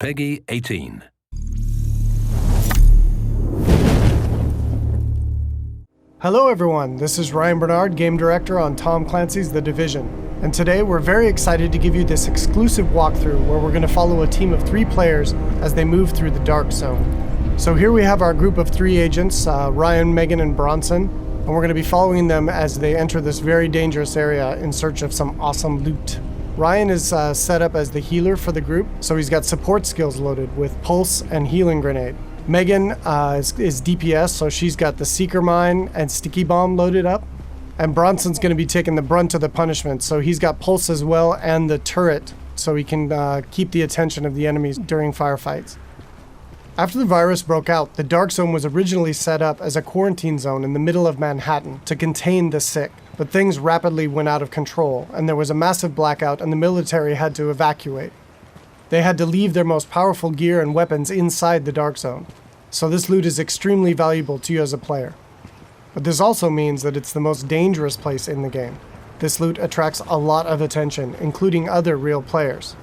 Peggy 18. Hello everyone, this is Ryan Bernard, Game Director on Tom Clancy's The Division. And today we're very excited to give you this exclusive walkthrough where we're going to follow a team of 3 players as they move through the Dark Zone. So here we have our group of 3 agents, Ryan, Megan, and Bronson, and we're going to be following them as they enter this very dangerous area in search of some awesome loot. Ryan is set up as the healer for the group, so he's got support skills loaded with Pulse and Healing Grenade. Megan is DPS, so she's got the Seeker Mine and Sticky Bomb loaded up. And Bronson's going to be taking the brunt of the punishment, so he's got Pulse as well and the turret, so he can keep the attention of the enemies during firefights. After the virus broke out, the Dark Zone was originally set up as a quarantine zone in the middle of Manhattan to contain the sick. But things rapidly went out of control, and there was a massive blackout, and the military had to evacuate. They had to leave their most powerful gear and weapons inside the Dark Zone. So this loot is extremely valuable to you as a player. But this also means that it's the most dangerous place in the game. This loot attracts a lot of attention, including other real players.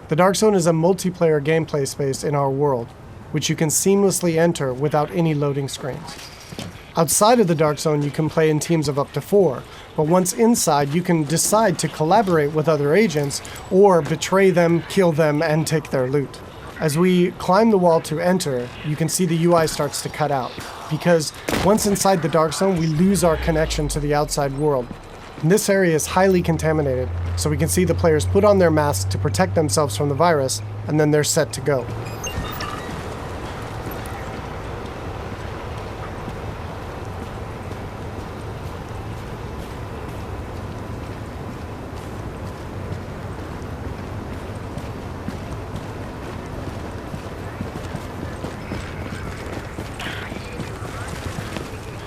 The Dark Zone is a multiplayer gameplay space in our world, which you can seamlessly enter without any loading screens. Outside of the Dark Zone, you can play in teams of up to 4, but once inside, you can decide to collaborate with other agents or betray them, kill them, and take their loot. As we climb the wall to enter, you can see the UI starts to cut out, because once inside the Dark Zone, we lose our connection to the outside world. And this area is highly contaminated, so we can see the players put on their masks to protect themselves from the virus, and then they're set to go.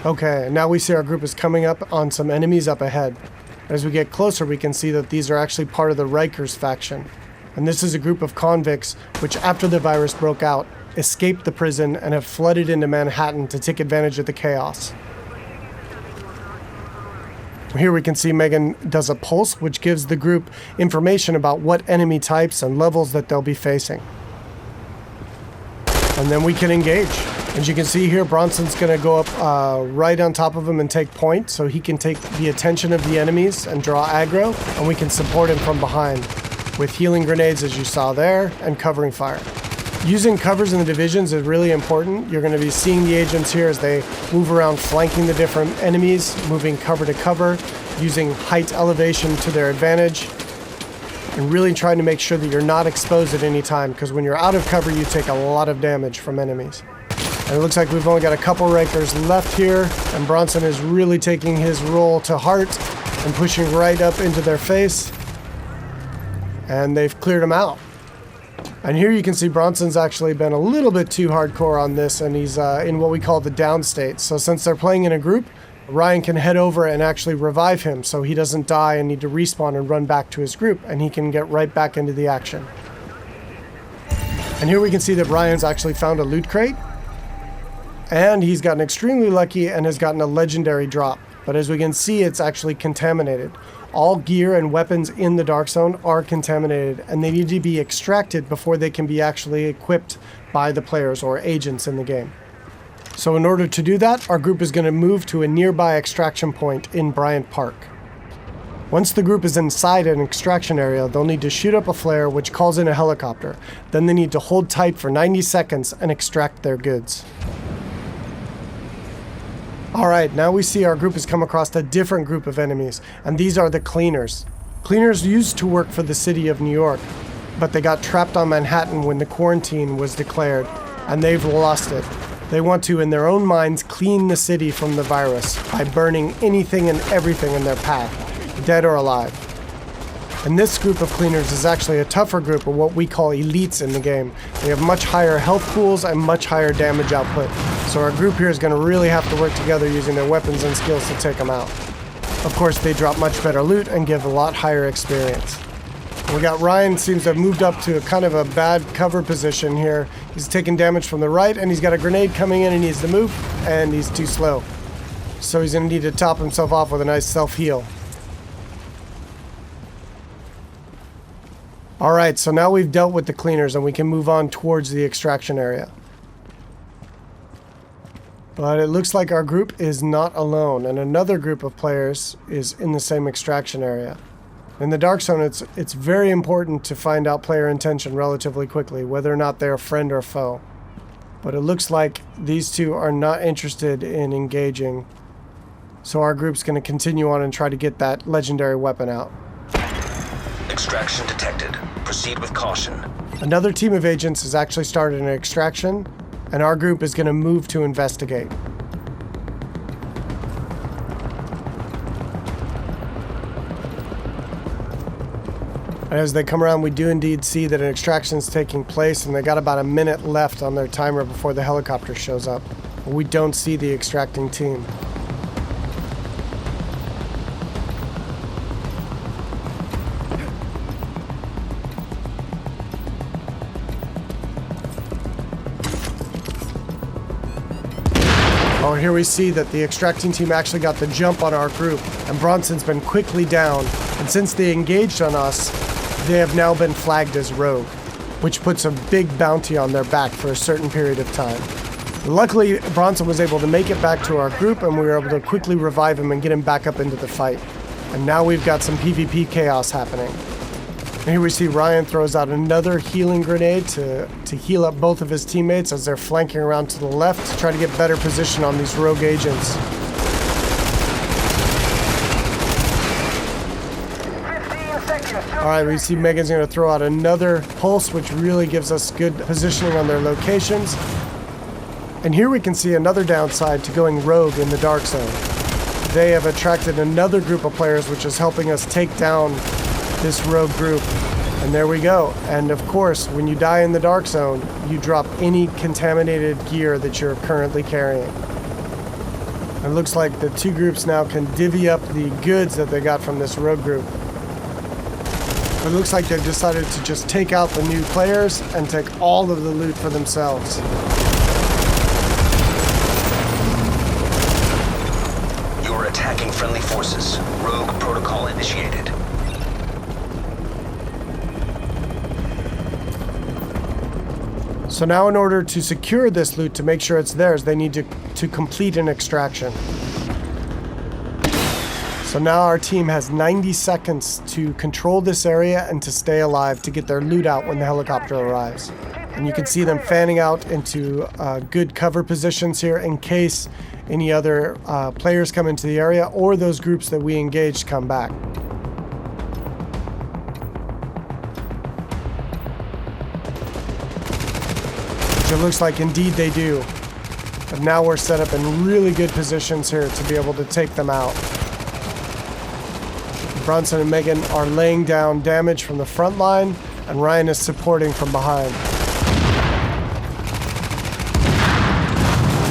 Okay, now we see our group is coming up on some enemies up ahead. As we get closer, we can see that these are actually part of the Rikers faction. And this is a group of convicts which, after the virus broke out, escaped the prison and have flooded into Manhattan to take advantage of the chaos. Here we can see Megan does a pulse, which gives the group information about what enemy types and levels that they'll be facing. And then we can engage. As you can see here, Bronson's going to go up right on top of him and take point, so he can take the attention of the enemies and draw aggro, and we can support him from behind with healing grenades, as you saw there, and covering fire. Using covers in the divisions is really important. You're going to be seeing the agents here as they move around flanking the different enemies, moving cover to cover, using height elevation to their advantage, and really trying to make sure that you're not exposed at any time, because when you're out of cover, you take a lot of damage from enemies. And it looks like we've only got a couple Rikers left here, and Bronson is really taking his role to heart and pushing right up into their face. And they've cleared him out. And here you can see Bronson's actually been a little bit too hardcore on this, and he's in what we call the down state. So since they're playing in a group, Ryan can head over and actually revive him so he doesn't die and need to respawn and run back to his group, and he can get right back into the action. And here we can see that Ryan's actually found a loot crate. And he's gotten extremely lucky and has gotten a legendary drop. But as we can see, it's actually contaminated. All gear and weapons in the Dark Zone are contaminated, and they need to be extracted before they can be actually equipped by the players or agents in the game. So in order to do that, our group is going to move to a nearby extraction point in Bryant Park. Once the group is inside an extraction area, they'll need to shoot up a flare which calls in a helicopter. Then they need to hold tight for 90 seconds and extract their goods. Alright, now we see our group has come across a different group of enemies, and these are the Cleaners. Cleaners used to work for the city of New York, but they got trapped on Manhattan when the quarantine was declared, and they've lost it. They want to, in their own minds, clean the city from the virus by burning anything and everything in their path, dead or alive. And this group of Cleaners is actually a tougher group of what we call elites in the game. They have much higher health pools and much higher damage output. So our group here is going to really have to work together using their weapons and skills to take them out. Of course, they drop much better loot and give a lot higher experience. We got Ryan seems to have moved up to a kind of a bad cover position here. He's taking damage from the right, and he's got a grenade coming in and he needs to move, and he's too slow. So he's going to need to top himself off with a nice self-heal. All right, so now we've dealt with the cleaners and we can move on towards the extraction area. But it looks like our group is not alone, and another group of players is in the same extraction area. In the Dark Zone, it's very important to find out player intention relatively quickly, whether or not they're a friend or foe. But it looks like these two are not interested in engaging, so our group's going to continue on and try to get that legendary weapon out. Extraction detected. Proceed with caution. Another team of agents has actually started an extraction, and our group is going to move to investigate. And as they come around, we do indeed see that an extraction is taking place, and they got about a minute left on their timer before the helicopter shows up. We don't see the extracting team. Oh, here we see that the extracting team actually got the jump on our group, and Bronson's been quickly down, and since they engaged on us, they have now been flagged as rogue, which puts a big bounty on their back for a certain period of time. Luckily, Bronson was able to make it back to our group, and we were able to quickly revive him and get him back up into the fight. And now we've got some PvP chaos happening. And here we see Ryan throws out another healing grenade to heal up both of his teammates as they're flanking around to the left to try to get better position on these rogue agents. 15 seconds. Alright, we see Megan's going to throw out another pulse, which really gives us good positioning on their locations. And here we can see another downside to going rogue in the Dark Zone. They have attracted another group of players, which is helping us take down this rogue group. And there we go. And of course, when you die in the Dark Zone, you drop any contaminated gear that you're currently carrying. It looks like the two groups now can divvy up the goods that they got from this rogue group. It looks like they've decided to just take out the new players and take all of the loot for themselves. You're attacking friendly forces. Rogue protocol initiated. So now in order to secure this loot, to make sure it's theirs, they need to complete an extraction. So now our team has 90 seconds to control this area and to stay alive to get their loot out when the helicopter arrives. And you can see them fanning out into good cover positions here in case any other players come into the area or those groups that we engaged come back. It looks like indeed they do. But now we're set up in really good positions here to be able to take them out. Bronson and Megan are laying down damage from the front line, and Ryan is supporting from behind.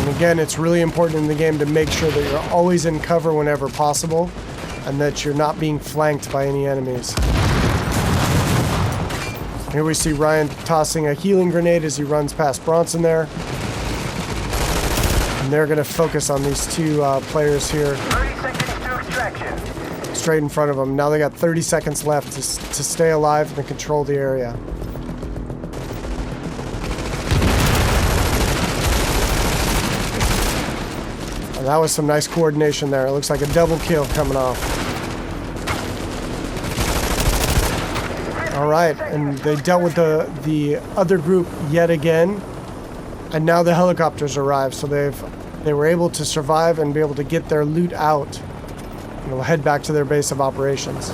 And again, it's really important in the game to make sure that you're always in cover whenever possible, and that you're not being flanked by any enemies. Here we see Ryan tossing a healing grenade as he runs past Bronson there. And they're going to focus on these two players here. 30 seconds to extraction. Straight in front of them. Now they got 30 seconds left to stay alive and control the area. And that was some nice coordination there. It looks like a double kill coming off. All right, and they dealt with the other group yet again, and now the helicopters arrived, so they were able to survive and be able to get their loot out, and will head back to their base of operations.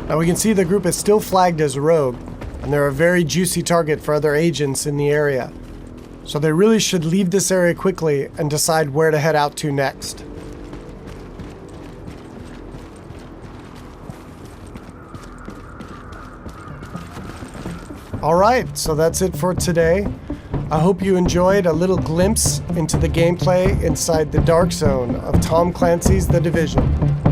Now we can see the group is still flagged as rogue, and they're a very juicy target for other agents in the area. So they really should leave this area quickly and decide where to head out to next. Alright, so that's it for today. I hope you enjoyed a little glimpse into the gameplay inside the dark zone of Tom Clancy's The Division.